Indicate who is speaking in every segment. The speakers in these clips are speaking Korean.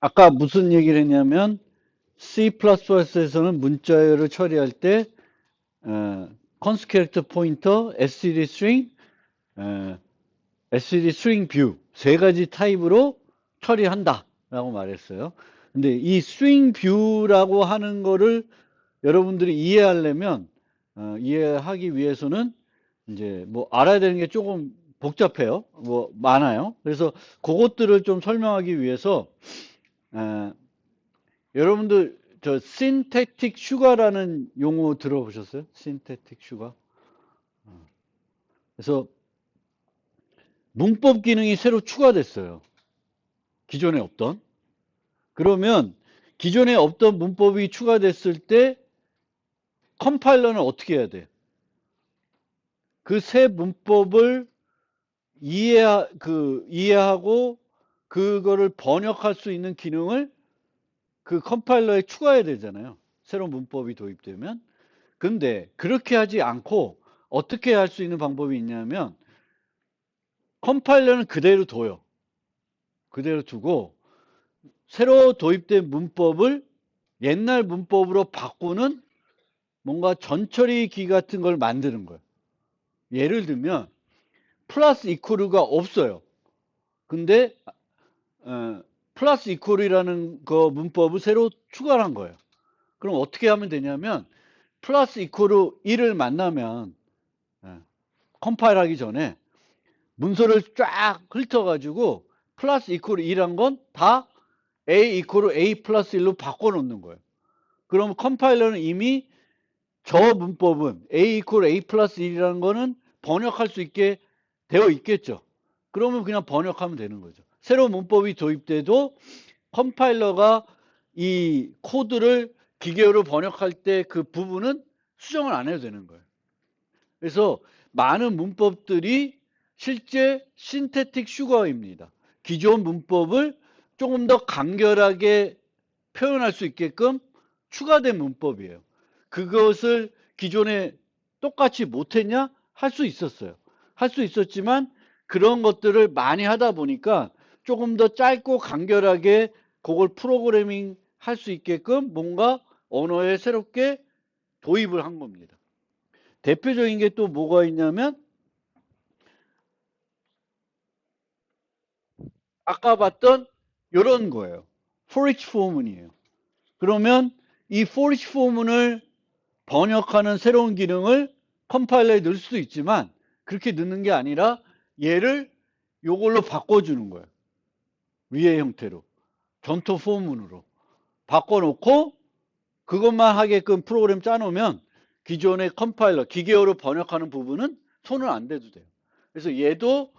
Speaker 1: 아까 무슨 얘기를 했냐면 C++에서는 문자열을 처리할 때 컨스 캐릭터 포인터, std string, 어, std string view 세 가지 타입으로 처리한다라고 말했어요. 근데 이 string view라고 하는 거를 여러분들이 이해하려면 이해하기 위해서는 이제 뭐 알아야 되는 게 조금 복잡해요. 뭐 많아요. 그래서 그것들을 좀 설명하기 위해서 어, 여러분들 저 synthetic sugar라는 용어 들어보셨어요? synthetic sugar. 그래서 문법 기능이 새로 추가됐어요. 기존에 없던. 그러면 기존에 없던 문법이 추가됐을 때 컴파일러는 어떻게 해야 돼? 그 새 문법을 이해하고 그거를 번역할 수 있는 기능을 그 컴파일러에 추가해야 되잖아요. 새로운 문법이 도입되면. 근데 그렇게 하지 않고 어떻게 할 수 있는 방법이 있냐면 컴파일러는 그대로 둬요. 그대로 두고 새로 도입된 문법을 옛날 문법으로 바꾸는 뭔가 전처리기 같은 걸 만드는 거예요. 예를 들면 플러스 이퀄가 없어요. 근데 플러스 이퀄이라는 그 문법을 새로 추가한 거예요. 그럼 어떻게 하면 되냐면 플러스 이퀄 1을 만나면 예, 컴파일 하기 전에 문서를 쫙 훑어가지고 플러스 이퀄 2란 건 다 A 이퀄 A 플러스 1로 바꿔놓는 거예요. 그러면 컴파일러는 이미 저 문법은 A 이퀄 A 플러스 1이라는 거는 번역할 수 있게 되어 있겠죠. 그러면 그냥 번역하면 되는 거죠. 새로운 문법이 도입돼도 컴파일러가 이 코드를 기계어로 번역할 때 그 부분은 수정을 안 해도 되는 거예요. 그래서 많은 문법들이 실제 신테틱 슈거입니다. 기존 문법을 조금 더 간결하게 표현할 수 있게끔 추가된 문법이에요. 그것을 기존에 똑같이 못했냐? 할 수 있었어요. 할 수 있었지만 그런 것들을 많이 하다 보니까 조금 더 짧고 간결하게 그걸 프로그래밍 할 수 있게끔 뭔가 언어에 새롭게 도입을 한 겁니다. 대표적인 게 또 뭐가 있냐면 아까 봤던 이런 거예요. for each 포문이에요. 그러면 이 for each 포문을 번역하는 새로운 기능을 컴파일러에 넣을 수도 있지만 그렇게 넣는 게 아니라 얘를 요걸로 바꿔주는 거예요. 위의 형태로. 전토 포문으로. 바꿔놓고 그것만 하게끔 프로그램 짜놓으면 기존의 컴파일러, 기계어로 번역하는 부분은 손을 안 대도 돼요. 그래서 얘도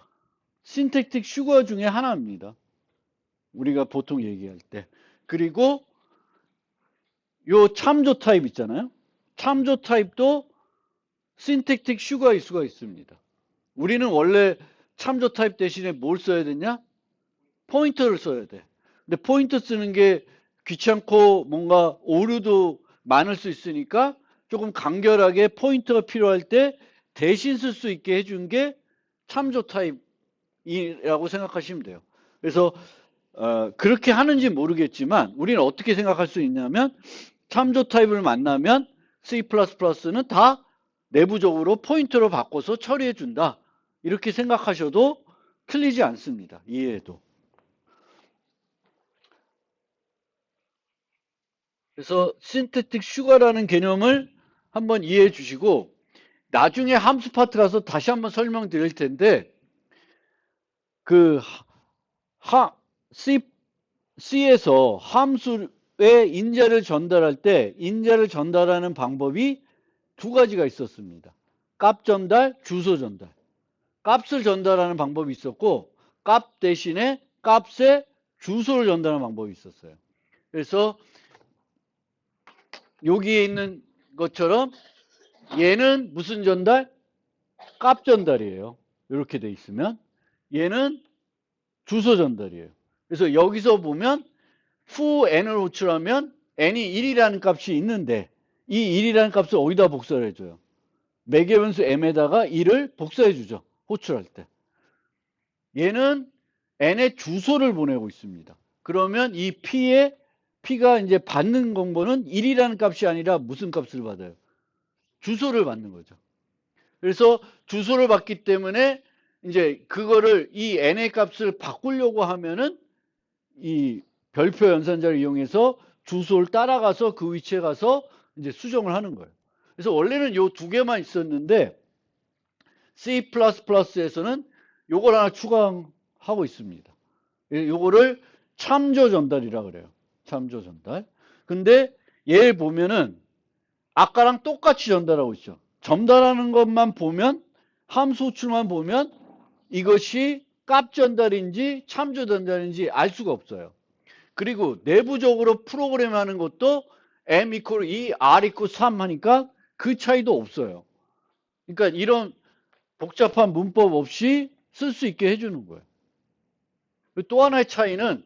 Speaker 1: 신택틱 슈거 중에 하나입니다. 우리가 보통 얘기할 때. 그리고 요 참조 타입 있잖아요. 참조 타입도 신택틱 슈거일 수가 있습니다. 우리는 원래 참조 타입 대신에 뭘 써야 되냐? 포인터를 써야 돼. 근데 포인터 쓰는 게 귀찮고 뭔가 오류도 많을 수 있으니까 조금 간결하게 포인터가 필요할 때 대신 쓸 수 있게 해준 게 참조 타입이라고 생각하시면 돼요. 그래서 그렇게 하는지 모르겠지만 우리는 어떻게 생각할 수 있냐면 참조 타입을 만나면 C++는 다 내부적으로 포인터로 바꿔서 처리해 준다. 이렇게 생각하셔도 틀리지 않습니다. 이해해도. 그래서 신테틱 슈가라는 개념을 한번 이해해 주시고 나중에 함수 파트 가서 다시 한번 설명드릴 텐데 그 C, C에서 함수에 인자를 전달할 때 인자를 전달하는 방법이 두 가지가 있었습니다. 값 전달, 주소 전달. 값을 전달하는 방법이 있었고 값 대신에 값에 주소를 전달하는 방법이 있었어요. 그래서 여기에 있는 것처럼 얘는 무슨 전달? 값 전달이에요. 이렇게 돼 있으면 얘는 주소 전달이에요. 그래서 여기서 보면 fu n을 호출하면 n이 1이라는 값이 있는데 이 1이라는 값을 어디다 복사를 해줘요? 매개 변수 m에다가 1을 복사해 주죠. 호출할 때. 얘는 n의 주소를 보내고 있습니다. 그러면 이 P가 이제 받는 공보는 1이라는 값이 아니라 무슨 값을 받아요? 주소를 받는 거죠. 그래서 주소를 받기 때문에 이제 그거를 이 n의 값을 바꾸려고 하면은 이 별표 연산자를 이용해서 주소를 따라가서 그 위치에 가서 이제 수정을 하는 거예요. 그래서 원래는 요 두 개만 있었는데 C++에서는 요걸 하나 추가하고 있습니다. 요거를 참조 전달이라 그래요. 참조 전달. 근데 얘 보면은 아까랑 똑같이 전달하고 있죠. 전달하는 것만 보면 함수 호출만 보면 이것이 값 전달인지 참조 전달인지 알 수가 없어요. 그리고 내부적으로 프로그램하는 것도 m equal 2, r equal 3 하니까 그 차이도 없어요. 그러니까 이런 복잡한 문법 없이 쓸 수 있게 해주는 거예요. 또 하나의 차이는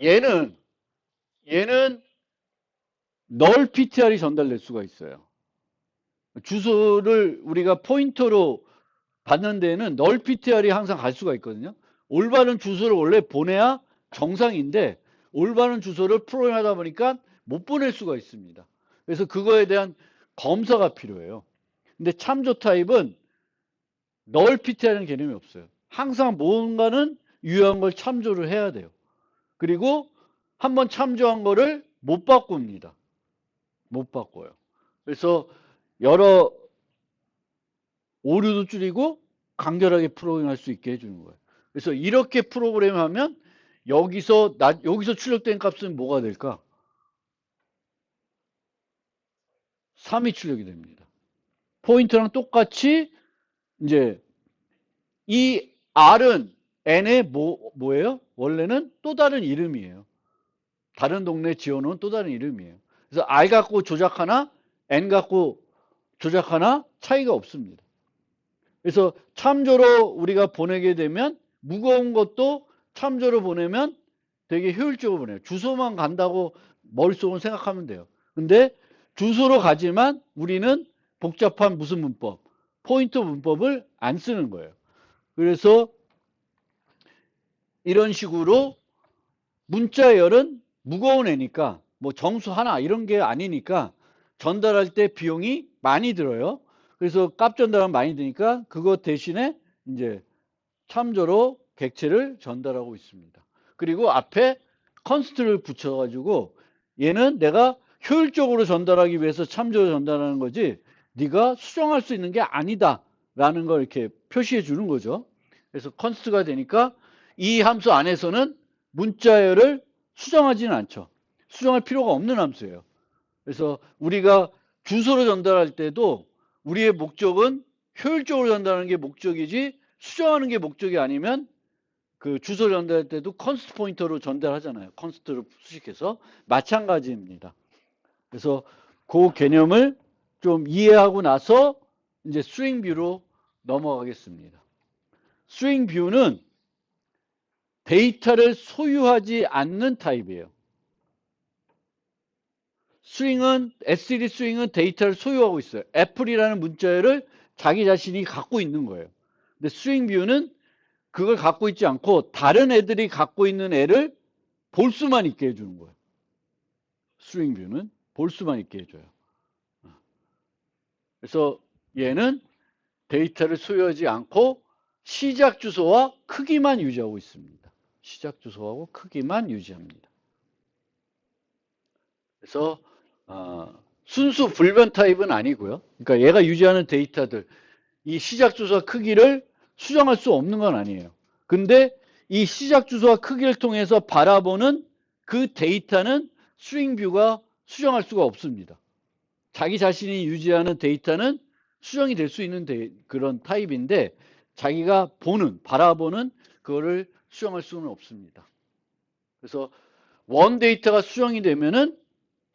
Speaker 1: 얘는 널 PTR이 전달될 수가 있어요. 주소를 우리가 포인터로 받는 데에는 널 PTR이 항상 갈 수가 있거든요. 올바른 주소를 원래 보내야 정상인데 올바른 주소를 프로그램하다 보니까 못 보낼 수가 있습니다. 그래서 그거에 대한 검사가 필요해요. 근데 참조 타입은 널 PTR이라는 개념이 없어요. 항상 뭔가는 유효한 걸 참조를 해야 돼요. 그리고 한번 참조한 거를 못 바꿉니다. 못 바꿔요. 그래서 여러 오류도 줄이고 간결하게 프로그램할 수 있게 해주는 거예요. 그래서 이렇게 프로그램하면 여기서 출력된 값은 뭐가 될까? 3이 출력이 됩니다. 포인트랑 똑같이 이제 이 R은 N의 뭐예요? 원래는 또 다른 이름이에요. 다른 동네 지어놓은 또 다른 이름이에요. 그래서 R 갖고 조작하나 N 갖고 조작하나 차이가 없습니다. 그래서 참조로 우리가 보내게 되면 무거운 것도 참조로 보내면 되게 효율적으로 보내요. 주소만 간다고 머릿속으로 생각하면 돼요. 근데 주소로 가지만 우리는 복잡한 무슨 문법, 포인트 문법을 안 쓰는 거예요. 그래서 이런 식으로 문자열은 무거운 애니까 뭐 정수 하나 이런 게 아니니까 전달할 때 비용이 많이 들어요. 그래서 값 전달하면 많이 드니까 그거 대신에 이제 참조로 객체를 전달하고 있습니다. 그리고 앞에 컨스트를 붙여가지고 얘는 내가 효율적으로 전달하기 위해서 참조로 전달하는 거지 네가 수정할 수 있는 게 아니다 라는 걸 이렇게 표시해 주는 거죠. 그래서 컨스트가 되니까 이 함수 안에서는 문자열을 수정하지는 않죠. 수정할 필요가 없는 함수예요. 그래서 우리가 주소로 전달할 때도 우리의 목적은 효율적으로 전달하는 게 목적이지 수정하는 게 목적이 아니면 그 주소 전달할 때도 컨스트 포인터로 전달하잖아요. 컨스트를 수식해서 마찬가지입니다. 그래서 그 개념을 좀 이해하고 나서 이제 스트링 뷰로 넘어가겠습니다. 스트링 뷰는 데이터를 소유하지 않는 타입이에요. STD 스트링은 데이터를 소유하고 있어요. 애플이라는 문자열을 자기 자신이 갖고 있는 거예요. 근데 스트링 뷰는 그걸 갖고 있지 않고 다른 애들이 갖고 있는 애를 볼 수만 있게 해주는 거예요. 스트링 뷰는 볼 수만 있게 해줘요. 그래서 얘는 데이터를 소유하지 않고 시작 주소와 크기만 유지하고 있습니다. 시작 주소하고 크기만 유지합니다. 그래서 순수 불변 타입은 아니고요. 그러니까 얘가 유지하는 데이터들 이 시작 주소와 크기를 수정할 수 없는 건 아니에요. 근데 이 시작 주소와 크기를 통해서 바라보는 그 데이터는 스트링 뷰가 수정할 수가 없습니다. 자기 자신이 유지하는 데이터는 수정이 될 수 있는 그런 타입인데 자기가 바라보는 그거를 수정할 수는 없습니다. 그래서 원 데이터가 수정이 되면은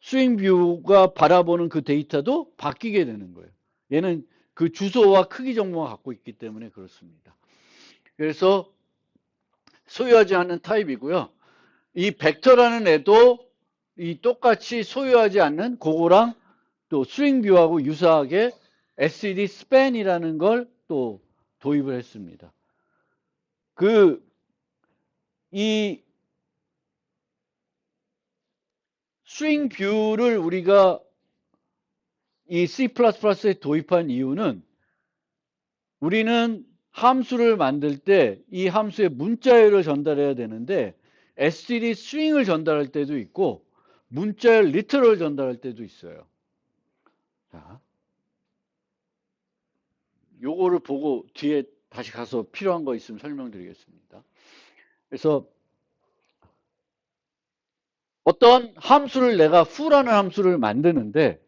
Speaker 1: 스트링 뷰가 바라보는 그 데이터도 바뀌게 되는 거예요. 얘는 그 주소와 크기 정보가 갖고 있기 때문에 그렇습니다. 그래서 소유하지 않는 타입이고요. 이 벡터라는 애도 이 똑같이 소유하지 않는 그거랑 또 스트링 뷰하고 유사하게 SED span이라는 걸 또 도입을 했습니다. 이 스윙 뷰를 우리가 이 C++에 도입한 이유는 우리는 함수를 만들 때 이 함수의 문자열을 전달해야 되는데 std 스윙을 전달할 때도 있고 문자열 리터럴 전달할 때도 있어요. 자, 요거를 보고 뒤에 다시 가서 필요한 거 있으면 설명드리겠습니다. 그래서 어떤 함수를 내가 f라는 함수를 만드는데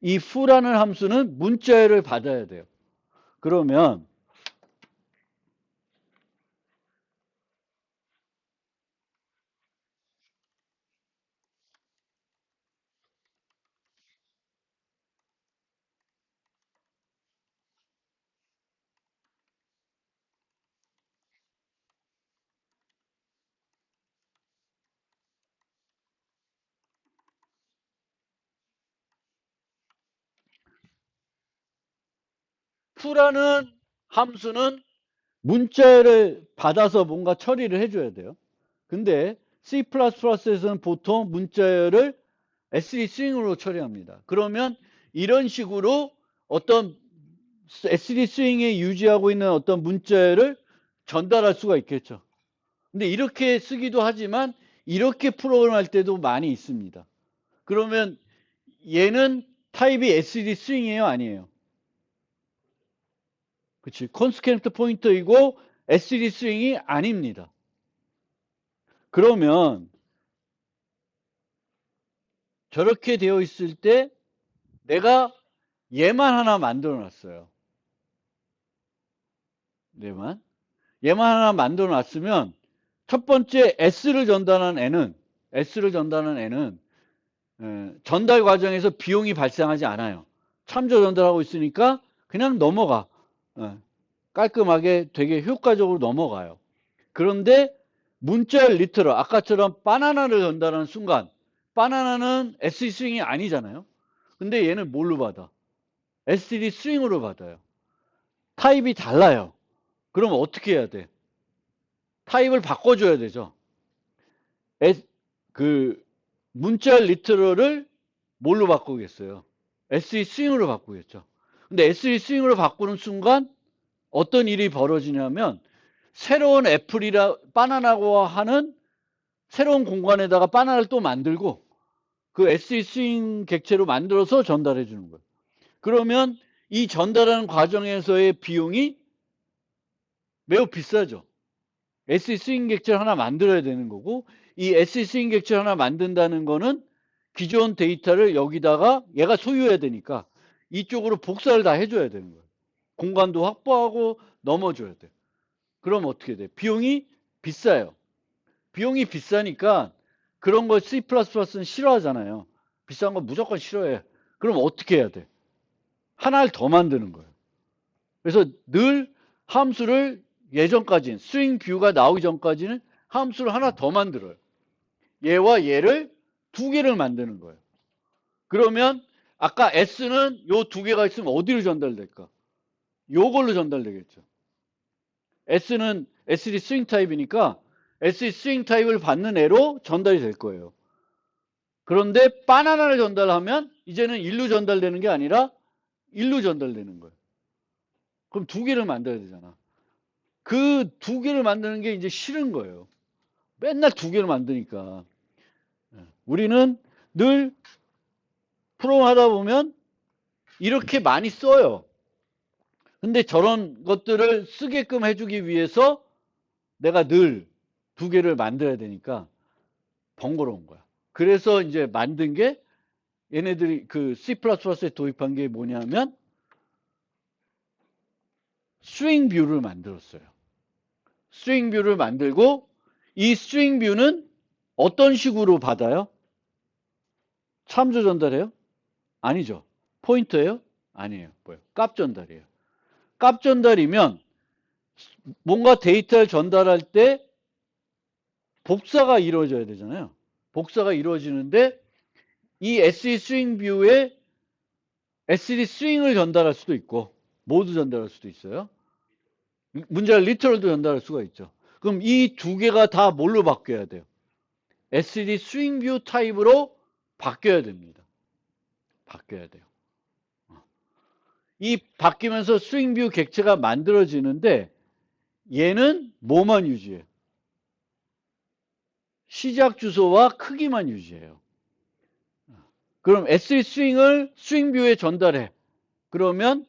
Speaker 1: 이 f라는 함수는 문자열을 받아야 돼요. 그러면 f라는 함수는 문자열을 받아서 뭔가 처리를 해줘야 돼요. 근데 C++에서는 보통 문자열을 std 스윙으로 처리합니다. 그러면 이런 식으로 어떤 std 스윙에 유지하고 있는 어떤 문자열을 전달할 수가 있겠죠. 근데 이렇게 쓰기도 하지만 이렇게 프로그램할 때도 많이 있습니다. 그러면 얘는 타입이 std 스윙이에요, 아니에요? 그치? 컨스트레인트 포인터이고 std 스윙이 아닙니다. 그러면 저렇게 되어 있을 때 내가 얘만 하나 만들어 놨어요. 얘만 하나 만들어 놨으면 첫 번째 S를 전달한 N은 전달 과정에서 비용이 발생하지 않아요. 참조 전달하고 있으니까 그냥 넘어가. 깔끔하게 되게 효과적으로 넘어가요. 그런데 문자열 리터럴, 아까처럼 바나나를 전달하는 순간 바나나는 SE 스윙이 아니잖아요. 근데 얘는 뭘로 받아? STD 스윙으로 받아요. 타입이 달라요. 그럼 어떻게 해야 돼? 타입을 바꿔줘야 되죠. 그 문자열 리터럴을 뭘로 바꾸겠어요? SE 스윙으로 바꾸겠죠. 근데 SE 스윙으로 바꾸는 순간 어떤 일이 벌어지냐면 새로운 애플이라 바나나와 하는 새로운 공간에다가 바나나를 또 만들고 그 SE 스윙 객체로 만들어서 전달해 주는 거예요. 그러면 이 전달하는 과정에서의 비용이 매우 비싸죠. SE 스윙 객체를 하나 만들어야 되는 거고 이 SE 스윙 객체를 하나 만든다는 거는 기존 데이터를 여기다가 얘가 소유해야 되니까 이쪽으로 복사를 다 해줘야 되는 거예요. 공간도 확보하고 넘어줘야 돼. 그럼 어떻게 돼? 비용이 비싸요. 비용이 비싸니까 그런 걸 C++는 싫어하잖아요. 비싼 거 무조건 싫어해. 그럼 어떻게 해야 돼? 하나를 더 만드는 거예요. 그래서 늘 함수를 예전까지는 스윙 뷰가 나오기 전까지는 함수를 하나 더 만들어요. 얘와 얘를 두 개를 만드는 거예요. 그러면 아까 S는 요 두 개가 있으면 어디로 전달될까? 요걸로 전달되겠죠. S는 SD 스윙 타입이니까 SD 스윙 타입을 받는 애로 전달이 될 거예요. 그런데 바나나를 전달하면 이제는 1로 전달되는 게 아니라 1로 전달되는 거예요. 그럼 두 개를 만들어야 되잖아. 그 두 개를 만드는 게 이제 싫은 거예요. 맨날 두 개를 만드니까. 우리는 늘 프로그램 하다 보면 이렇게 많이 써요. 근데 저런 것들을 쓰게끔 해주기 위해서 내가 늘 두 개를 만들어야 되니까 번거로운 거야. 그래서 이제 만든 게 얘네들이 그 C++에 도입한 게 뭐냐면 스윙 뷰를 만들었어요. 스윙 뷰를 만들고 이 스윙 뷰는 어떤 식으로 받아요? 참조 전달해요? 아니죠. 포인터예요? 아니에요. 뭐예요? 값 전달이에요. 값 전달이면 뭔가 데이터를 전달할 때 복사가 이루어져야 되잖아요. 복사가 이루어지는데 이 SE 스윙 뷰에 SD 스윙을 전달할 수도 있고 모두 전달할 수도 있어요. 문제가 리터럴도 전달할 수가 있죠. 그럼 이 두 개가 다 뭘로 바뀌어야 돼요? SD 스윙 뷰 타입으로 바뀌어야 됩니다. 바뀌어야 돼요. 이 바뀌면서 스윙뷰 객체가 만들어지는데 얘는 뭐만 유지해요? 시작 주소와 크기만 유지해요. 그럼 SE 스윙을 스윙뷰에 전달해. 그러면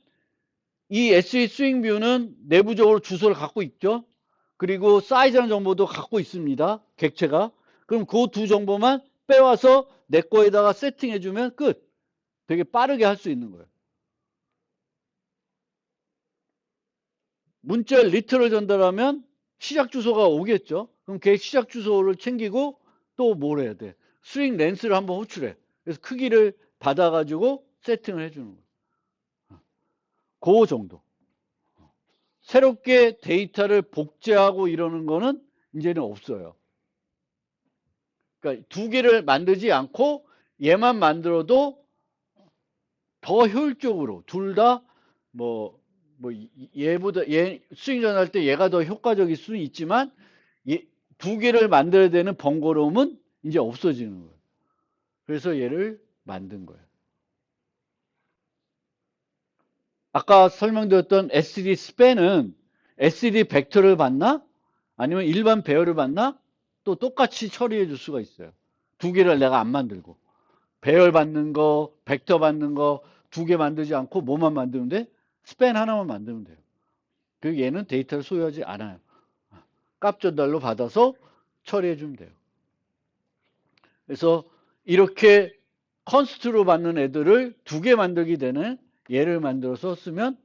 Speaker 1: 이 SE 스윙뷰는 내부적으로 주소를 갖고 있죠. 그리고 사이즈라는 정보도 갖고 있습니다. 객체가. 그럼 그 두 정보만 빼와서 내 거에다가 세팅해주면 끝. 되게 빠르게 할 수 있는 거예요. 문자 리터를 전달하면 시작 주소가 오겠죠. 그럼 걔 시작 주소를 챙기고 또 뭘 해야 돼? 스윙 렌스를 한번 호출해. 그래서 크기를 받아가지고 세팅을 해주는 거예요. 그 정도. 새롭게 데이터를 복제하고 이러는 거는 이제는 없어요. 그러니까 두 개를 만들지 않고 얘만 만들어도 더 효율적으로 둘 다 얘보다 얘 스윙 전할 때 얘가 더 효과적일 수는 있지만 두 개를 만들어야 되는 번거로움은 이제 없어지는 거예요. 그래서 얘를 만든 거예요. 아까 설명드렸던 SD 스팬은 SD 벡터를 받나? 아니면 일반 배열을 받나? 또 똑같이 처리해 줄 수가 있어요. 두 개를 내가 안 만들고. 배열 받는 거, 벡터 받는 거 두 개 만들지 않고 뭐만 만들면 돼? 스팬 하나만 만들면 돼요. 그리고 얘는 데이터를 소유하지 않아요. 값 전달로 받아서 처리해 주면 돼요. 그래서 이렇게 컨스트로 받는 애들을 두 개 만들게 되는 얘를 만들어서 쓰면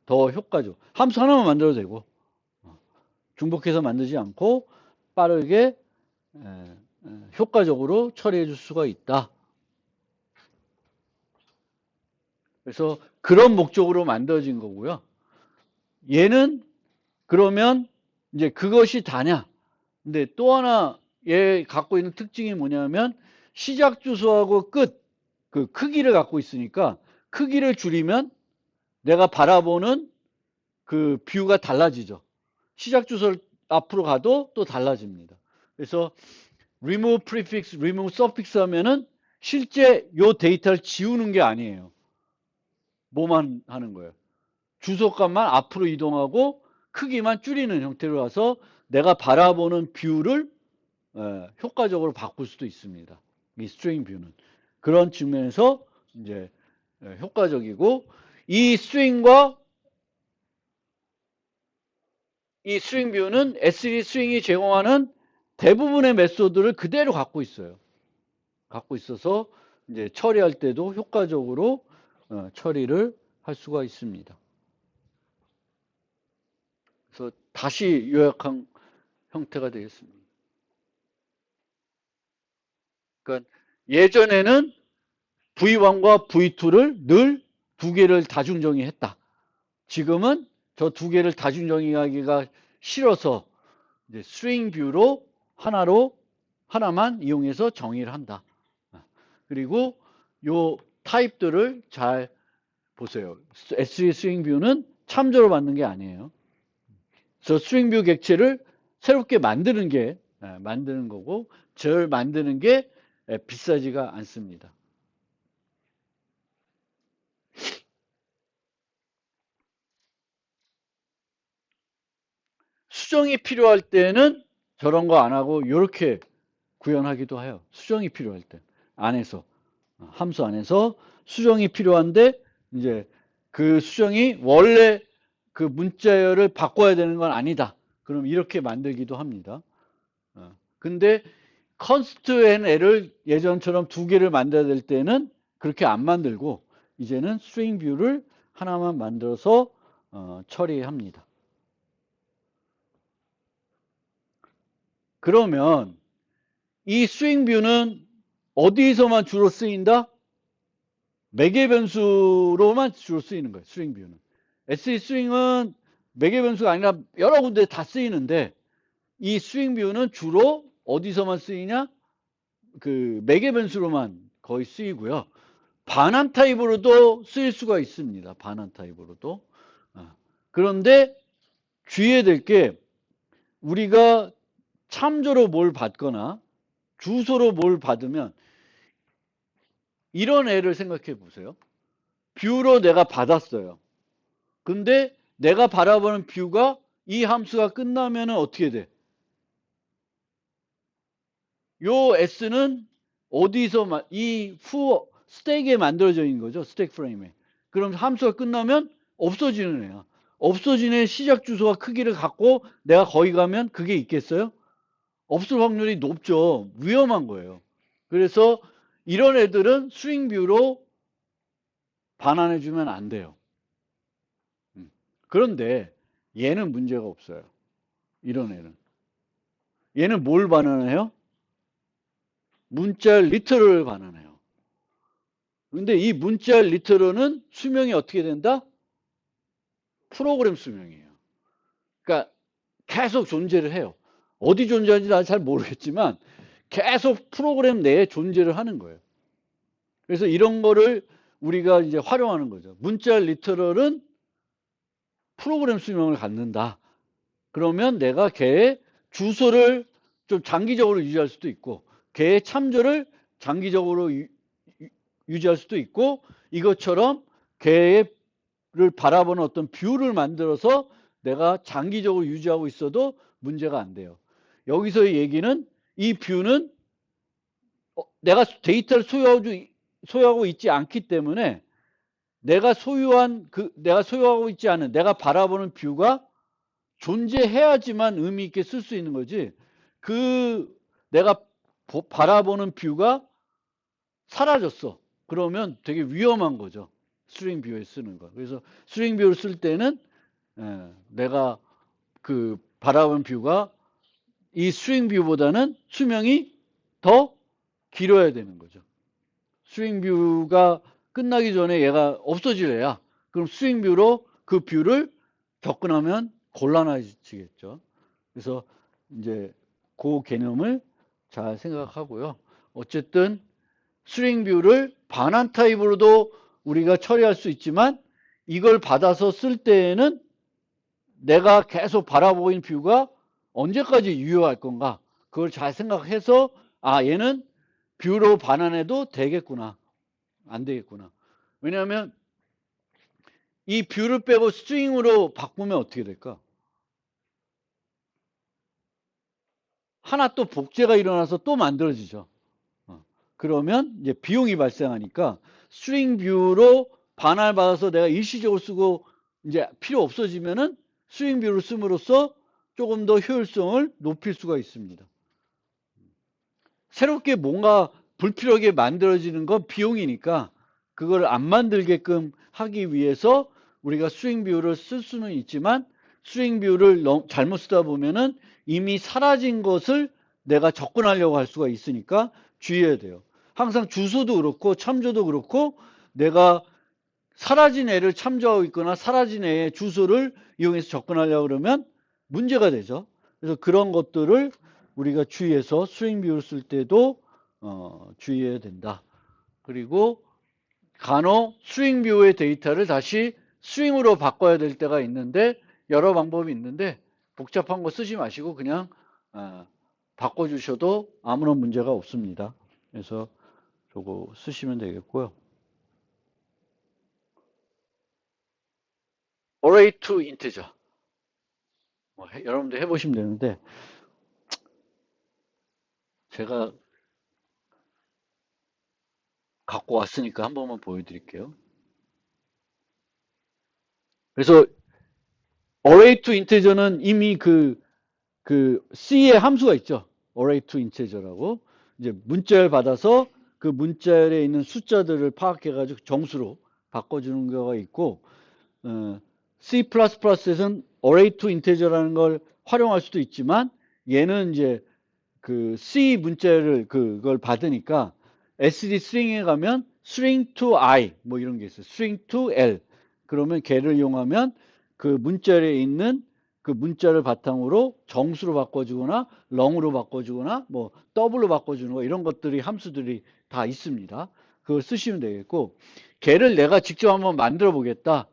Speaker 1: 더 효과죠. 함수 하나만 만들어도 되고 중복해서 만들지 않고 빠르게 효과적으로 처리해 줄 수가 있다. 그래서 그런 목적으로 만들어진 거고요. 얘는 그러면 이제 그것이 다냐? 근데 또 하나 얘 갖고 있는 특징이 뭐냐면 시작 주소하고 끝 그 크기를 갖고 있으니까 크기를 줄이면 내가 바라보는 그 뷰가 달라지죠. 시작 주소를 앞으로 가도 또 달라집니다. 그래서 remove prefix, remove suffix 하면은 실제 요 데이터를 지우는 게 아니에요. 뭐만 하는 거예요? 주소값만 앞으로 이동하고 크기만 줄이는 형태로 와서 내가 바라보는 뷰를 효과적으로 바꿀 수도 있습니다. 이 스트링 뷰는 그런 측면에서 이제 효과적이고 이 스윙과 이 스윙 뷰는 S3 스윙이 제공하는 대부분의 메소드를 그대로 갖고 있어요. 갖고 있어서 이제 처리할 때도 효과적으로 처리를 할 수가 있습니다. 그래서 다시 요약한 형태가 되겠습니다. 그러니까 예전에는 V1과 V2를 늘 두 개를 다중정의했다. 지금은 저 두 개를 다중정의하기가 싫어서 이제 스윙 뷰로 하나만 이용해서 정의를 한다. 그리고 요 타입들을 잘 보세요. S3 스윙 뷰는 참조로 받는 게 아니에요. 그래서 스윙 뷰 객체를 새롭게 만드는 거고 저를 만드는 게 비싸지가 않습니다. 수정이 필요할 때는 저런 거 안 하고 이렇게 구현하기도 해요. 수정이 필요할 때 안에서 함수 안에서 수정이 필요한데 이제 그 수정이 원래 그 문자열을 바꿔야 되는 건 아니다. 그럼 이렇게 만들기도 합니다. 근데 const and L을 예전처럼 두 개를 만들어야 될 때는 그렇게 안 만들고 이제는 스트링 뷰를 하나만 만들어서 처리합니다. 그러면 이 스윙 뷰는 어디서만 주로 쓰인다? 매개 변수로만 주로 쓰이는 거예요. 스윙 뷰는. SE 스윙은 매개 변수가 아니라 여러 군데 다 쓰이는데 이 스윙 뷰는 주로 어디서만 쓰이냐? 그 매개 변수로만 거의 쓰이고요. 반환 타입으로도 쓰일 수가 있습니다. 반환 타입으로도. 그런데 주의해야 될 게 우리가 참조로 뭘 받거나 주소로 뭘 받으면 이런 애를 생각해 보세요. 뷰로 내가 받았어요. 근데 내가 바라보는 뷰가 이 함수가 끝나면 어떻게 돼? 요 S는 어디서 이 스택에 만들어져 있는 거죠. 스택 프레임에. 그럼 함수가 끝나면 없어지는 애야. 없어지는 애 시작 주소와 크기를 갖고 내가 거기 가면 그게 있겠어요? 없을 확률이 높죠. 위험한 거예요. 그래서 이런 애들은 스윙 뷰로 반환해 주면 안 돼요. 그런데 얘는 문제가 없어요. 이런 애는. 얘는 뭘 반환해요? 문자 리터럴을 반환해요. 근데 이 문자 리터럴은 수명이 어떻게 된다? 프로그램 수명이에요. 그러니까 계속 존재를 해요. 어디 존재하는지 난 잘 모르겠지만 계속 프로그램 내에 존재를 하는 거예요. 그래서 이런 거를 우리가 이제 활용하는 거죠. 문자 리터럴은 프로그램 수명을 갖는다. 그러면 내가 걔의 주소를 좀 장기적으로 유지할 수도 있고 걔의 참조를 장기적으로 유지할 수도 있고 이것처럼 걔를 바라보는 어떤 뷰를 만들어서 내가 장기적으로 유지하고 있어도 문제가 안 돼요. 여기서의 얘기는 이 뷰는 내가 데이터를 소유하고 있지 않기 때문에 내가 소유하고 있지 않은 내가 바라보는 뷰가 존재해야지만 의미 있게 쓸 수 있는 거지. 내가 바라보는 뷰가 사라졌어. 그러면 되게 위험한 거죠. 스트링 뷰에 쓰는 거. 그래서 스트링 뷰를 쓸 때는 내가 바라보는 뷰가 이 스트링 뷰보다는 수명이 더 길어야 되는 거죠. 스트링 뷰가 끝나기 전에 얘가 없어질 애야. 그럼 스트링 뷰로 그 뷰를 접근하면 곤란해지겠죠. 그래서 이제 그 개념을 잘 생각하고요. 어쨌든 스트링 뷰를 반환 타입으로도 우리가 처리할 수 있지만 이걸 받아서 쓸 때에는 내가 계속 바라보고 있는 뷰가 언제까지 유효할 건가 그걸 잘 생각해서 얘는 뷰로 반환해도 되겠구나 안 되겠구나. 왜냐하면 이 뷰를 빼고 스트링으로 바꾸면 어떻게 될까? 하나 또 복제가 일어나서 또 만들어지죠. 그러면 이제 비용이 발생하니까 스트링 뷰로 반환받아서 내가 일시적으로 쓰고 이제 필요 없어지면은 스트링 뷰를 씀으로써 조금 더 효율성을 높일 수가 있습니다. 새롭게 뭔가 불필요하게 만들어지는 건 비용이니까 그걸 안 만들게끔 하기 위해서 우리가 스트링 뷰를 쓸 수는 있지만 스트링 뷰를 잘못 쓰다 보면은 이미 사라진 것을 내가 접근하려고 할 수가 있으니까 주의해야 돼요. 항상 주소도 그렇고 참조도 그렇고 내가 사라진 애를 참조하고 있거나 사라진 애의 주소를 이용해서 접근하려고 그러면 문제가 되죠. 그래서 그런 것들을 우리가 주의해서 스트링 뷰를 쓸 때도 주의해야 된다. 그리고 간혹 스트링 뷰의 데이터를 다시 스트링으로 바꿔야 될 때가 있는데 여러 방법이 있는데 복잡한 거 쓰지 마시고 그냥 바꿔주셔도 아무런 문제가 없습니다. 그래서 저거 쓰시면 되겠고요. array to integer. 여러분들 해보시면 되는데 제가 갖고 왔으니까 한 번만 보여드릴게요. 그래서 array to integer는 이미 C의 함수가 있죠. array to integer라고 이제 문자를 받아서 그 문자열에 있는 숫자들을 파악해가지고 정수로 바꿔주는 경우가 있고 C++에서는 array to integer라는 걸 활용할 수도 있지만 얘는 이제 C 문자를 그걸 받으니까 SD string에 가면 string to I 뭐 이런 게 있어요. string to L 그러면 걔를 이용하면 그 문자열에 있는 그 문자를 바탕으로 정수로 바꿔주거나 롱으로 바꿔주거나 뭐 더블로 바꿔주는 거 이런 것들이 함수들이 다 있습니다. 그걸 쓰시면 되겠고 걔를 내가 직접 한번 만들어 보겠다.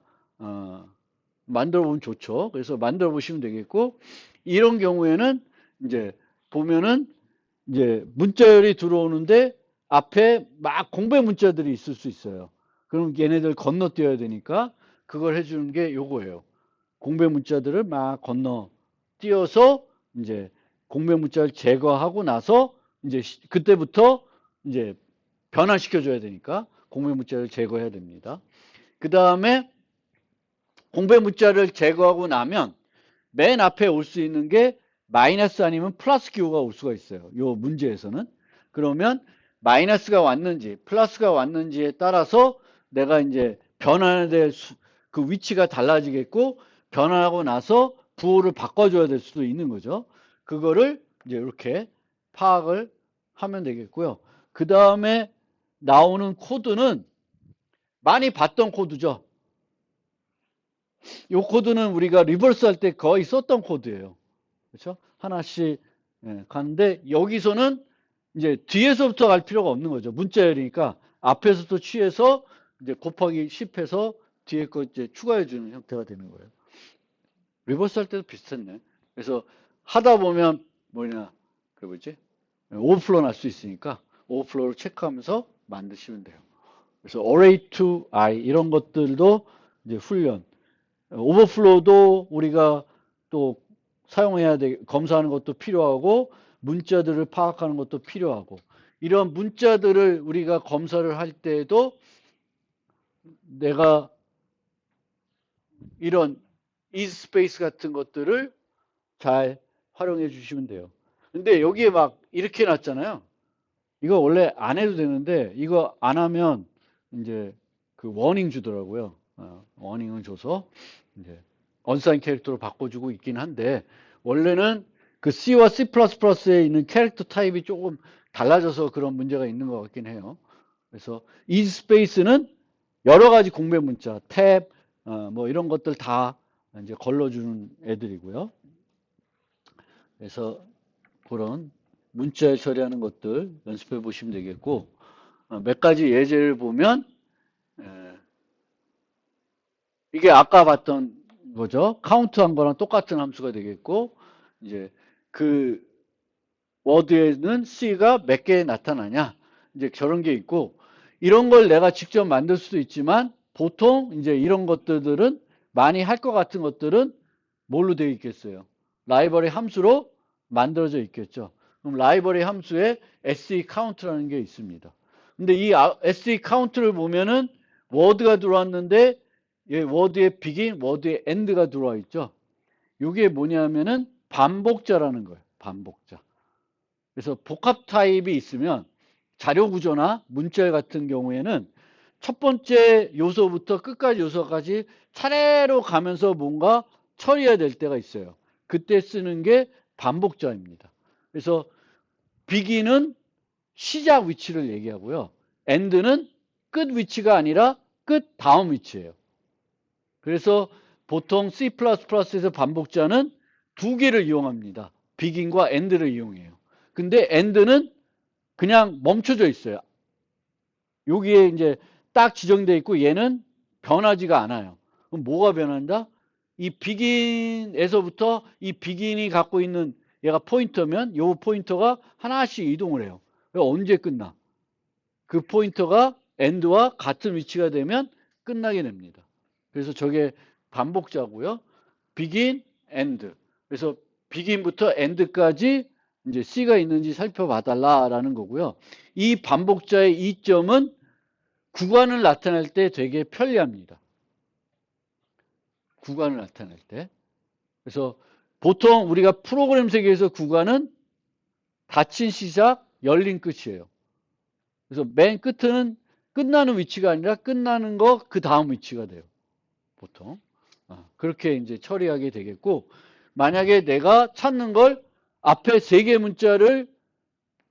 Speaker 1: 만들어 보면 좋죠. 그래서 만들어 보시면 되겠고 이런 경우에는 이제 보면은 이제 문자열이 들어오는데 앞에 막 공배 문자들이 있을 수 있어요. 그럼 얘네들 건너뛰어야 되니까 그걸 해주는 게 요거예요. 공배 문자들을 막 건너뛰어서 이제 공배 문자를 제거하고 나서 이제 그때부터 이제 변환시켜줘야 되니까 공배 문자를 제거해야 됩니다. 그 다음에 공배 문자를 제거하고 나면 맨 앞에 올 수 있는 게 마이너스 아니면 플러스 기호가 올 수가 있어요. 요 문제에서는. 그러면 마이너스가 왔는지 플러스가 왔는지에 따라서 내가 이제 변환해야 될 그 위치가 달라지겠고 변환하고 나서 부호를 바꿔줘야 될 수도 있는 거죠. 그거를 이제 이렇게 파악을 하면 되겠고요. 그 다음에 나오는 코드는 많이 봤던 코드죠. 이 코드는 우리가 리버스 할 때 거의 썼던 코드예요. 그렇죠? 하나씩 가는데 여기서는 이제 뒤에서부터 갈 필요가 없는 거죠. 문자열이니까 앞에서부터 취해서 이제 곱하기 10해서 뒤에 거 이제 추가해 주는 형태가 되는 거예요. 리버스 할 때도 비슷했네. 그래서 하다 보면 뭐냐 그 뭐지 오버플로우 날 수 있으니까 오버플로우를 체크하면서 만드시면 돼요. 그래서 array to i 이런 것들도 이제 훈련. 오버플로우도 우리가 또 사용해야 돼 검사하는 것도 필요하고 문자들을 파악하는 것도 필요하고 이런 문자들을 우리가 검사를 할 때에도 내가 이런 isSpace 같은 것들을 잘 활용해 주시면 돼요. 근데 여기에 막 이렇게 놨잖아요. 이거 원래 안 해도 되는데 이거 안 하면 이제 그 워닝 주더라고요. 워닝을 줘서 이제 언사인 캐릭터로 바꿔주고 있긴 한데 원래는 그 C와 C++에 있는 캐릭터 타입이 조금 달라져서 그런 문제가 있는 것 같긴 해요. 그래서 isSpace는 여러 가지 공배 문자, 탭, 뭐 이런 것들 다 이제 걸러주는 애들이고요. 그래서 그런 문자 처리하는 것들 연습해 보시면 되겠고 몇 가지 예제를 보면 이게 아까 봤던 거죠. 카운트한 거랑 똑같은 함수가 되겠고 이제 그 워드에는 C가 몇 개 나타나냐 이제 저런 게 있고 이런 걸 내가 직접 만들 수도 있지만 보통 이제 이런 것들은 많이 할 것 같은 것들은 뭘로 되어 있겠어요? 라이브러리 함수로 만들어져 있겠죠. 그럼 라이브러리 함수에 SE 카운트라는 게 있습니다. 근데 이 SE 카운트를 보면은 워드가 들어왔는데 워드에 begin, 워드에 end가 들어와 있죠. 이게 뭐냐면은 반복자라는 거예요. 반복자. 그래서 복합 타입이 있으면 자료 구조나 문자 같은 경우에는 첫 번째 요소부터 끝까지 요소까지 차례로 가면서 뭔가 처리해야 될 때가 있어요. 그때 쓰는 게 반복자입니다. 그래서 begin은 시작 위치를 얘기하고요. end는 끝 위치가 아니라 끝 다음 위치예요. 그래서 보통 C++에서 반복자는 두 개를 이용합니다. begin과 end를 이용해요. 근데 end는 그냥 멈춰져 있어요. 여기에 이제 딱 지정되어 있고 얘는 변하지가 않아요. 그럼 뭐가 변한다? 이 begin에서부터 이 begin이 갖고 있는 얘가 포인터면 이 포인터가 하나씩 이동을 해요. 언제 끝나? 그 포인터가 end와 같은 위치가 되면 끝나게 됩니다. 그래서 저게 반복자고요. begin, end. 그래서 begin부터 end까지 이제 C가 있는지 살펴봐달라라는 거고요. 이 반복자의 이점은 구간을 나타낼 때 되게 편리합니다. 구간을 나타낼 때. 그래서 보통 우리가 프로그램 세계에서 구간은 닫힌 시작, 열린 끝이에요. 그래서 맨 끝은 끝나는 위치가 아니라 끝나는 거 그 다음 위치가 돼요. 보통. 그렇게 이제 처리하게 되겠고, 만약에 내가 찾는 걸 앞에 3개 문자를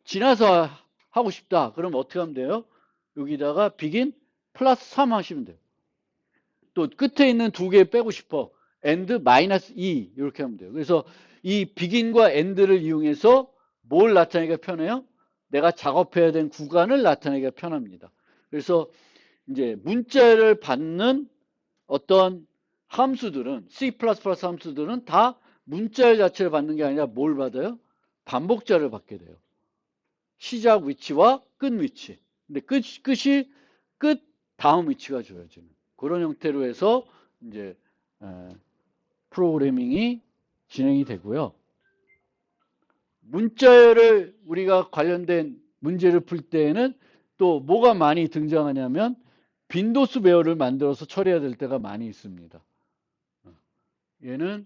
Speaker 1: 지나서 하고 싶다. 그럼 어떻게 하면 돼요? 여기다가 begin 플러스 3 하시면 돼요. 또 끝에 있는 2개 빼고 싶어. and 마이너스 2 이렇게 하면 돼요. 그래서 이 begin과 end를 이용해서 뭘 나타내기가 편해요? 내가 작업해야 된 구간을 나타내기가 편합니다. 그래서 이제 문자를 받는 어떤 함수들은 C++ 함수들은 다 문자 자체를 받는 게 아니라 뭘 받아요? 반복자를 받게 돼요. 시작 위치와 끝 위치. 근데 끝이 끝 다음 위치가 주어지는 그런 형태로 해서 이제 프로그래밍이 진행이 되고요. 문자열을 우리가 관련된 문제를 풀 때에는 또 뭐가 많이 등장하냐면 빈도수 배열을 만들어서 처리해야 될 때가 많이 있습니다. 얘는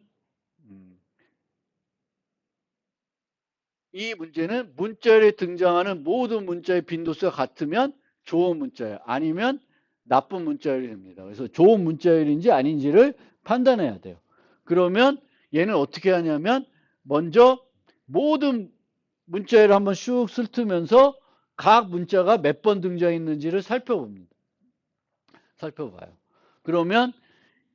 Speaker 1: 이 문제는 문자열에 등장하는 모든 문자의 빈도수가 같으면 좋은 문자열, 아니면 나쁜 문자열이 됩니다. 그래서 좋은 문자열인지 아닌지를 판단해야 돼요. 그러면 얘는 어떻게 하냐면 먼저 모든 문자열을 한번 슉 훑으면서 각 문자가 몇 번 등장했는지를 살펴봅니다. 살펴봐요. 그러면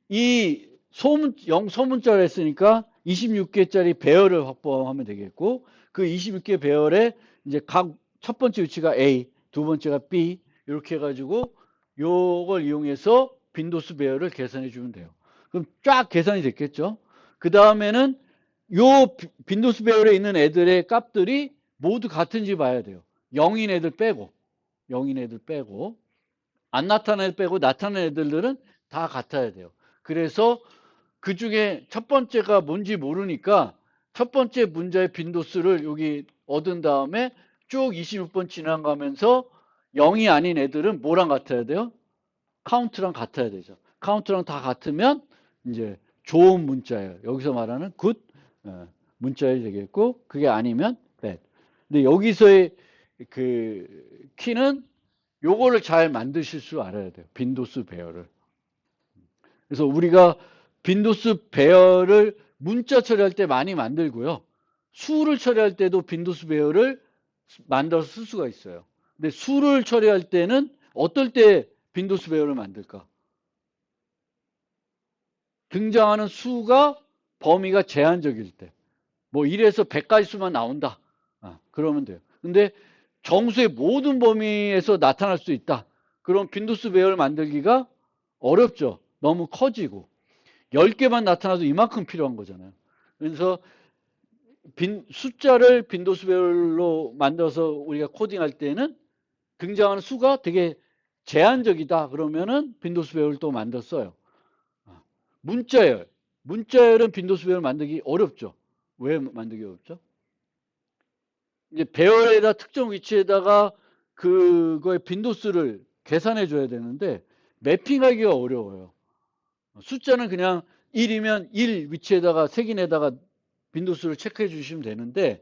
Speaker 1: 이 소문자를 했으니까 26개짜리 배열을 확보하면 되겠고, 그 26개 배열에 이제 각 첫 번째 위치가 A, 두 번째가 B, 이렇게 해가지고 요걸 이용해서 빈도수 배열을 계산해 주면 돼요. 그럼 쫙 계산이 됐겠죠? 그 다음에는 요 빈도수 배열에 있는 애들의 값들이 모두 같은지 봐야 돼요. 0인 애들 빼고, 0인 애들 빼고, 안 나타난 애들 빼고 나타난 애들은 다 같아야 돼요. 그래서 그 중에 첫 번째가 뭔지 모르니까 첫 번째 문자의 빈도수를 여기 얻은 다음에 쭉 26번 지나가면서 0이 아닌 애들은 뭐랑 같아야 돼요? 카운트랑 같아야 되죠. 카운트랑 다 같으면 이제 좋은 문자예요. 여기서 말하는 굿 문자가 되겠고, 그게 아니면 bad. 근데 여기서의 그 키는 요거를 잘 만드실 줄 알아야 돼요. 빈도수 배열을. 그래서 우리가 빈도수 배열을 문자 처리할 때 많이 만들고요. 수를 처리할 때도 빈도수 배열을 만들어서 쓸 수가 있어요. 근데 수를 처리할 때는 어떨 때 빈도수 배열을 만들까? 등장하는 수가 범위가 제한적일 때. 뭐 1에서 100까지 수만 나온다. 그러면 돼요. 근데 정수의 모든 범위에서 나타날 수 있다. 그럼 빈도수 배열 만들기가 어렵죠. 너무 커지고. 10개만 나타나도 이만큼 필요한 거잖아요. 그래서 숫자를 빈도수 배열로 만들어서 우리가 코딩할 때는 등장하는 수가 되게 제한적이다. 그러면은 빈도수 배열을 또 만들어 써요. 문자열. 문자열은 빈도수 배열 만들기 어렵죠. 왜 만들기 어렵죠? 이제 배열에다 특정 위치에다가 그거의 빈도수를 계산해 줘야 되는데 매핑하기가 어려워요. 숫자는 그냥 1이면 1 위치에다가 색인에다가 빈도수를 체크해 주시면 되는데,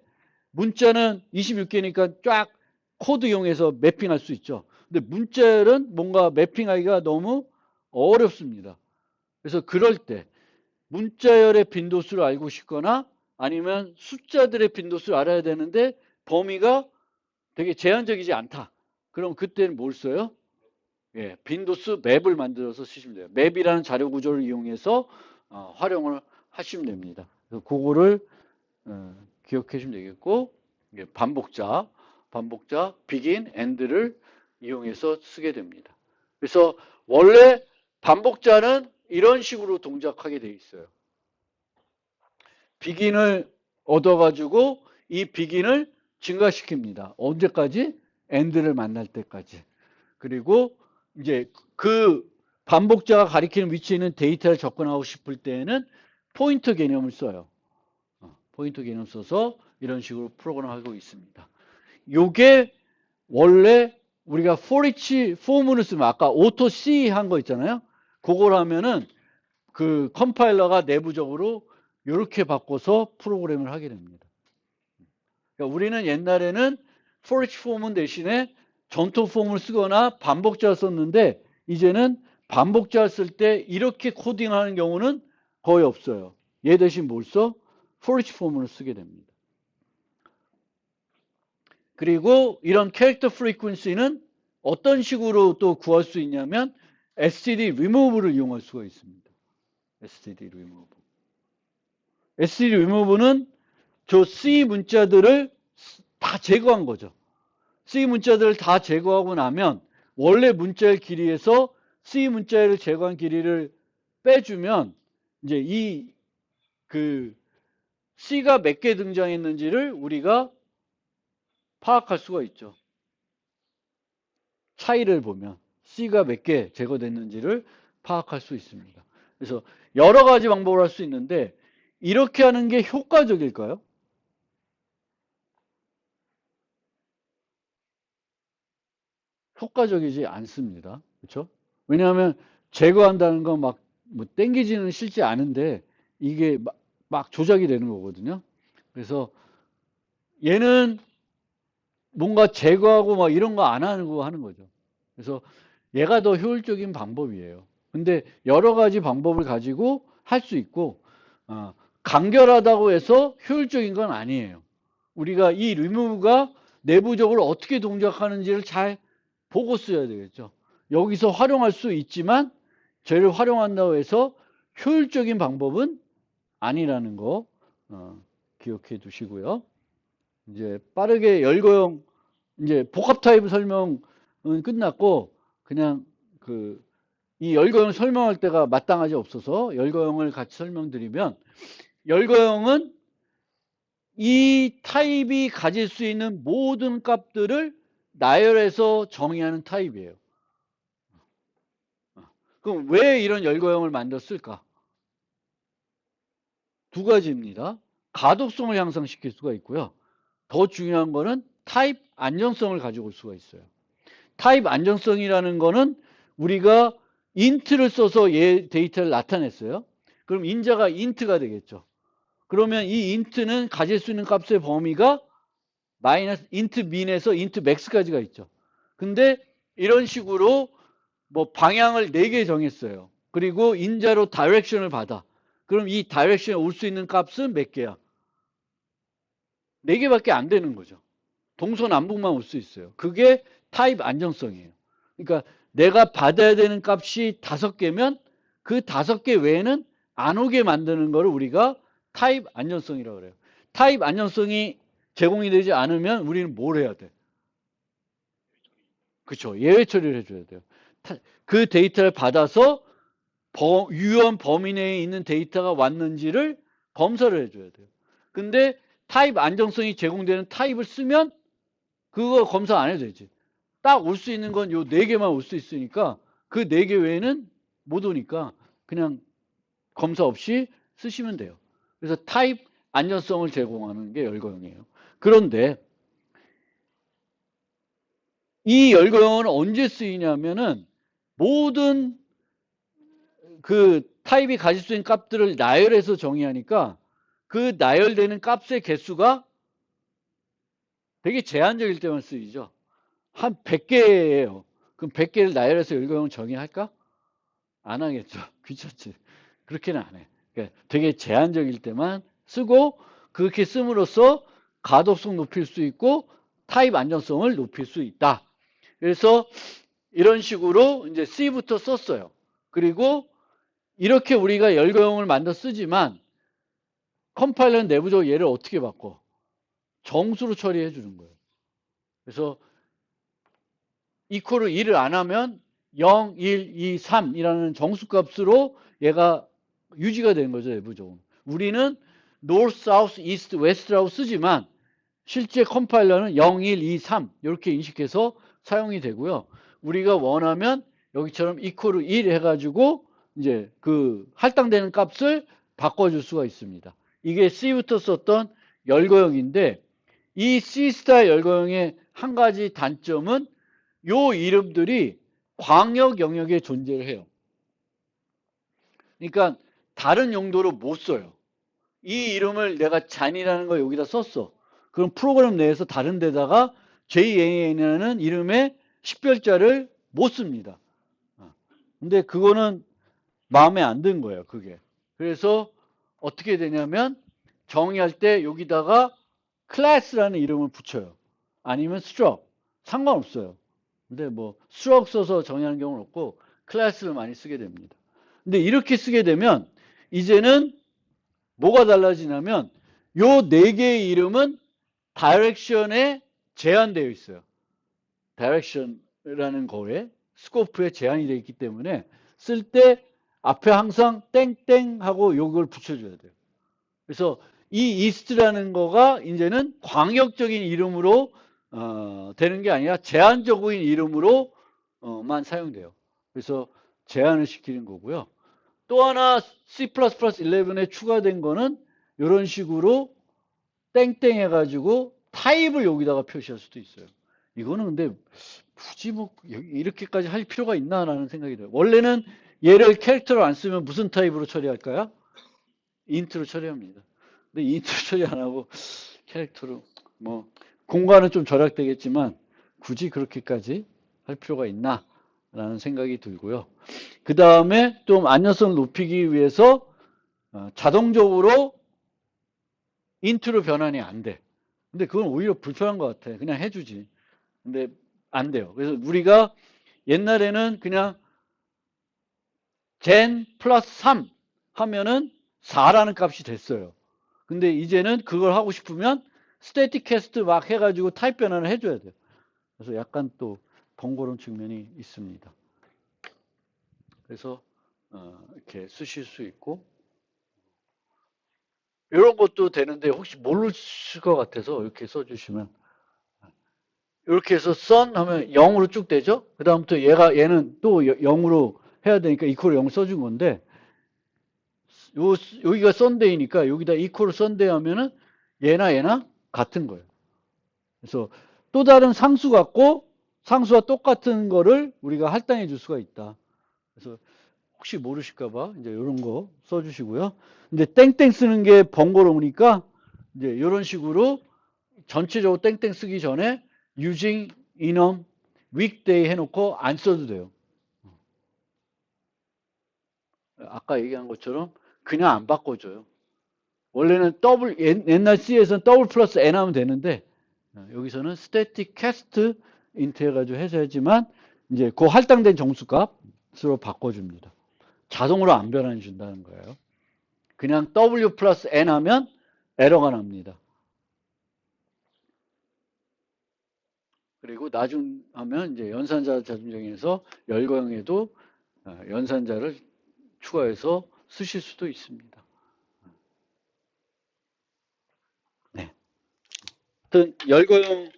Speaker 1: 문자는 26개니까 쫙 코드 이용해서 매핑할 수 있죠. 근데 문자열은 뭔가 매핑하기가 너무 어렵습니다. 그래서 그럴 때 문자열의 빈도수를 알고 싶거나 아니면 숫자들의 빈도수를 알아야 되는데 범위가 되게 제한적이지 않다. 그럼 그때는 뭘 써요? 예, 빈도수 맵을 만들어서 쓰시면 돼요. 맵이라는 자료 구조를 이용해서 활용을 하시면 됩니다. 그래서 그거를 기억해 주시면 되겠고, 예, 반복자, begin, end를 이용해서 쓰게 됩니다. 그래서 원래 반복자는 이런 식으로 동작하게 돼 있어요. begin을 얻어가지고 이 begin을 증가시킵니다. 언제까지? end를 만날 때까지. 그리고 이제 그 반복자가 가리키는 위치에 있는 데이터를 접근하고 싶을 때에는 포인터 개념을 써요. 포인터 개념 써서 이런 식으로 프로그램하고 있습니다. 요게 원래 우리가 for each form을 쓰면 아까 auto C 한 거 있잖아요. 그걸 하면은 그 컴파일러가 내부적으로 이렇게 바꿔서 프로그램을 하게 됩니다. 그러니까 우리는 옛날에는 for each form은 대신에 전토 폼을 쓰거나 반복자를 썼는데, 이제는 반복자를 쓸 때 이렇게 코딩하는 경우는 거의 없어요. 얘 대신 뭘 써? for each form을 쓰게 됩니다. 그리고 이런 캐릭터 프리퀀시는 어떤 식으로 또 구할 수 있냐면 std remove를 이용할 수가 있습니다. std remove. std remove는 저 C 문자들을 다 제거한 거죠. C 문자들을 다 제거하고 나면 원래 문자의 길이에서 C 문자를 제거한 길이를 빼주면 이제 이 그 C가 몇 개 등장했는지를 우리가 파악할 수가 있죠. 차이를 보면 C가 몇 개 제거됐는지를 파악할 수 있습니다. 그래서 여러 가지 방법을 할 수 있는데 이렇게 하는 게 효과적일까요? 효과적이지 않습니다. 그렇죠? 왜냐하면 제거한다는 건 막 뭐 땡기지는 싫지 않은데 이게 막 조작이 되는 거거든요. 그래서 얘는 뭔가 제거하고 막 이런 거 안 하고 하는 거죠. 그래서 얘가 더 효율적인 방법이에요. 근데 여러 가지 방법을 가지고 할 수 있고 간결하다고 해서 효율적인 건 아니에요. 우리가 이 리무브가 내부적으로 어떻게 동작하는지를 잘 보고 써야 되겠죠. 여기서 활용할 수 있지만 쟤를 활용한다고 해서 효율적인 방법은 아니라는 거 기억해 두시고요. 이제 빠르게 열거용 이제 복합 타입 설명은 끝났고 그냥 그 이 열거형 설명할 때가 마땅하지 없어서 열거형을 같이 설명드리면 열거형은 이 타입이 가질 수 있는 모든 값들을 나열해서 정의하는 타입이에요. 그럼 왜 이런 열거형을 만들었을까? 두 가지입니다. 가독성을 향상시킬 수가 있고요. 더 중요한 거는 타입 안정성을 가지고 올 수가 있어요. 타입 안정성이라는 거는 우리가 인트를 써서 얘 데이터를 나타냈어요. 그럼 인자가 인트가 되겠죠. 그러면 이 인트는 가질 수 있는 값의 범위가 마이너스 인트 민에서 인트 맥스까지가 있죠. 근데 이런 식으로 뭐 방향을 4개 정했어요. 그리고 인자로 다이렉션을 받아. 그럼 이 다이렉션에 올 수 있는 값은 몇 개야? 4개밖에 안 되는 거죠. 동서남북만 올 수 있어요. 그게 타입 안정성이에요. 그러니까 내가 받아야 되는 값이 5개면 그 5개 외에는 안 오게 만드는 거를 우리가 타입 안정성이라고 그래요. 타입 안정성이 제공이 되지 않으면 우리는 뭘 해야 돼? 그렇죠. 예외 처리를 해줘야 돼요. 그 데이터를 받아서 유효한 범위 내에 있는 데이터가 왔는지를 검사를 해줘야 돼요. 근데 타입 안정성이 제공되는 타입을 쓰면 그거 검사 안 해도 되지. 딱 올 수 있는 건 요 4개만 올 수 있으니까 그 4개 외에는 못 오니까 그냥 검사 없이 쓰시면 돼요. 그래서 타입 안전성을 제공하는 게 열거형이에요. 그런데 이 열거형은 언제 쓰이냐면은 모든 그 타입이 가질 수 있는 값들을 나열해서 정의하니까 그 나열되는 값의 개수가 되게 제한적일 때만 쓰이죠. 한 100개예요. 그럼 100개를 나열해서 열거형 정의할까? 안 하겠죠. 귀찮지. 그렇게는 안 해. 그러니까 되게 제한적일 때만 쓰고 그렇게 씀으로써 가독성 높일 수 있고 타입 안정성을 높일 수 있다. 그래서 이런 식으로 이제 C부터 썼어요. 그리고 이렇게 우리가 열거형을 만들어 쓰지만 컴파일러는 내부적으로 얘를 어떻게 바꿔? 정수로 처리해 주는 거예요. 그래서 이퀄을 1을 안 하면 0, 1, 2, 3이라는 정수값으로 얘가 유지가 되는 거죠, 내부적으로. 우리는 north, south, east, west라고 쓰지만 실제 컴파일러는 0, 1, 2, 3 이렇게 인식해서 사용이 되고요. 우리가 원하면 여기처럼 equal 1 해가지고 이제 그 할당되는 값을 바꿔줄 수가 있습니다. 이게 C부터 썼던 열거형인데 이 C 스타일 열거형의 한 가지 단점은 요 이름들이 광역 영역에 존재를 해요. 그러니까 다른 용도로 못 써요. 이 이름을 내가 잔이라는 걸 여기다 썼어. 그럼 프로그램 내에서 다른 데다가 JAN이라는 이름의 식별자를 못 씁니다. 근데 그거는 마음에 안 든 거예요, 그게. 그래서 어떻게 되냐면 정의할 때 여기다가 클래스라는 이름을 붙여요. 아니면 struct. 상관없어요. 근데 뭐 struct 써서 정의하는 경우는 없고 클래스를 많이 쓰게 됩니다. 근데 이렇게 쓰게 되면 이제는 뭐가 달라지냐면 요 4개의 이름은 다이렉션에 제한되어 있어요. 다이렉션이라는 거에 스코프에 제한이 되어 있기 때문에 쓸 때 앞에 항상 땡땡 하고 요걸 붙여줘야 돼요. 그래서 이 이스트라는 거가 이제는 광역적인 이름으로 되는 게 아니라 제한적인 이름으로만 사용돼요. 그래서 제한을 시키는 거고요. 또 하나 C++11에 추가된 거는 이런 식으로 땡땡 해가지고 타입을 여기다가 표시할 수도 있어요. 이거는 근데 굳이 뭐 이렇게까지 할 필요가 있나라는 생각이 들어요. 원래는 얘를 캐릭터로 안 쓰면 무슨 타입으로 처리할까요? 인트로 처리합니다. 근데 인트로 처리 안 하고 캐릭터로 뭐 공간은 좀 절약되겠지만 굳이 그렇게까지 할 필요가 있나? 라는 생각이 들고요. 그 다음에 좀 안전성을 높이기 위해서 자동적으로 인트로 변환이 안 돼. 근데 그건 오히려 불편한 것 같아. 그냥 해주지. 근데 안 돼요. 그래서 우리가 옛날에는 그냥 젠 플러스 3 하면은 4라는 값이 됐어요. 근데 이제는 그걸 하고 싶으면 스태틱 캐스트 막 해가지고 타입 변환을 해줘야 돼요. 그래서 약간 또 번거로운 측면이 있습니다. 그래서 이렇게 쓰실 수 있고 이런 것도 되는데 혹시 모르실 것 같아서 이렇게 써주시면 이렇게 해서 선 하면 0으로 쭉 되죠. 그 다음부터 얘는 또 0으로 해야 되니까 이퀄 0 써준 건데 여기가 썬데이니까 여기다 이퀄 썬데이 하면은 얘나 같은 거예요. 그래서 또 다른 상수 같고 상수와 똑같은 거를 우리가 할당해 줄 수가 있다. 그래서 혹시 모르실까봐 이제 이런 거 써주시고요. 근데 땡땡 쓰는 게 번거로우니까 이제 이런 식으로 전체적으로 땡땡 쓰기 전에 using enum weekday 해놓고 안 써도 돼요. 아까 얘기한 것처럼 그냥 안 바꿔줘요. 원래는 옛날 C에서는 더블 플러스 N 하면 되는데 여기서는 static cast int 해가지고 해야지만 이제 그 할당된 정수값으로 바꿔줍니다. 자동으로 안 변환해 준다는 거예요. 그냥 W 플러스 N 하면 에러가 납니다. 그리고 나중 하면 이제 연산자 자준정에서 열거형에도 연산자를 추가해서 쓰실 수도 있습니다. 네. 하여튼 열거형